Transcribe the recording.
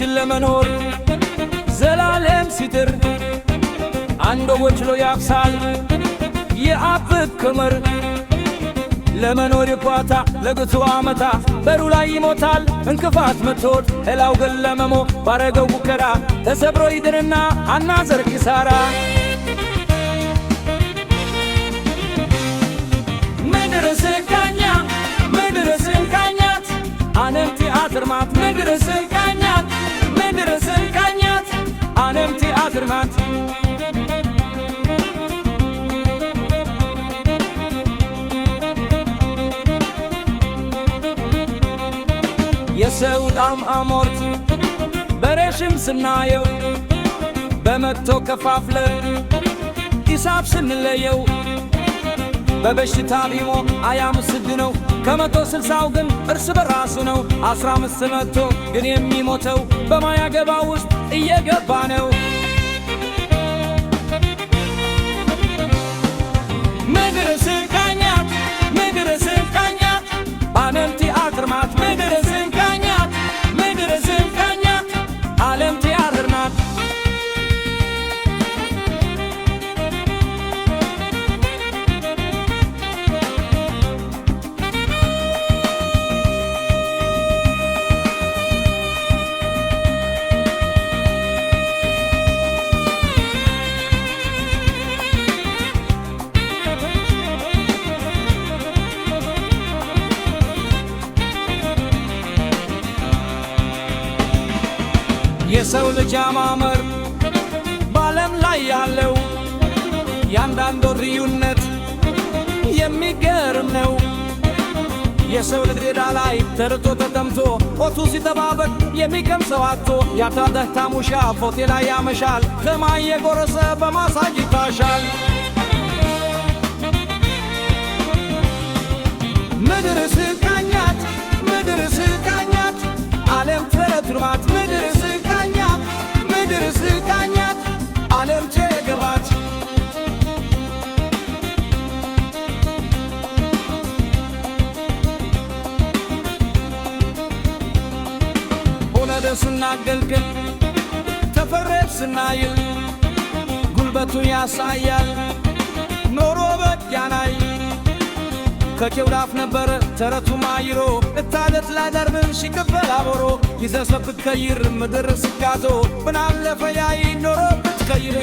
አይችል ለመኖር ዘላለም ሲጥር አንዶ ወችሎ ያክሳል የአብ ክምር ለመኖር ይቋታ ለግቱ ዓመታ በሩ ላይ ይሞታል እንክፋት መቶት ሕላው ግን ለመሞ ባረገው ሙከራ ተሰብሮ ይድርና አናዘር ኪሳራ ምድር ስቃኛ ምድር ስቃኛት ዓለም ቲያትር ማት ምድር ስቃኛት ምድር ስቃኛት ዓለም ቲያትር ማት የሰው ጣም አሞርት በሬሽም ስናየው በመቶ ከፋፍለ ሂሳብ ስንለየው በበሽታ ቢሞ 26 ነው ከ160 ግን እርስ በራሱ ነው 15 መቶ ግን የሚሞተው በማያገባ ውስጥ እየገባ ነው ምድር ስቃኛት ምድር ስቃኛት ዓለም ቲያትር ማት ምድር ስቃኛት ምድር ስቃኛት ዓለም ቲያትር ናት የሰው ልጅ አማመር በዓለም ላይ ያለው ያንዳንዱ ልዩነት የሚገርም ነው የሰው ልጅ ሜዳ ላይ ተርቶ ተጠምቶ ሆቱ ሲተባበቅ የሚቀምሰው አጥቶ ያታደህታ ሙሻ ፎቴ ላይ ያመሻል ከማይ የጎረሰ በማሳጅ ይታሻል ምድር ስቃኛት ምድር ስቃኛት ዓለም ተረትርማት ምድር ስቃኛት ምድር ስቃኛት ዓለም ተገባት ሆነ ደስና ገልገል ተፈረድ ስናይል ጉልበቱ ያሳያል ኖሮ በያናይ ከኬውዳፍ ነበረ ተረቱ ማይሮ እታለት ላደርብን ሲከፈል አቦሮ ይዘሰብ ከይር ምድር ስጋዞ ምናለፈ ያይ ኖሮ ብትከይር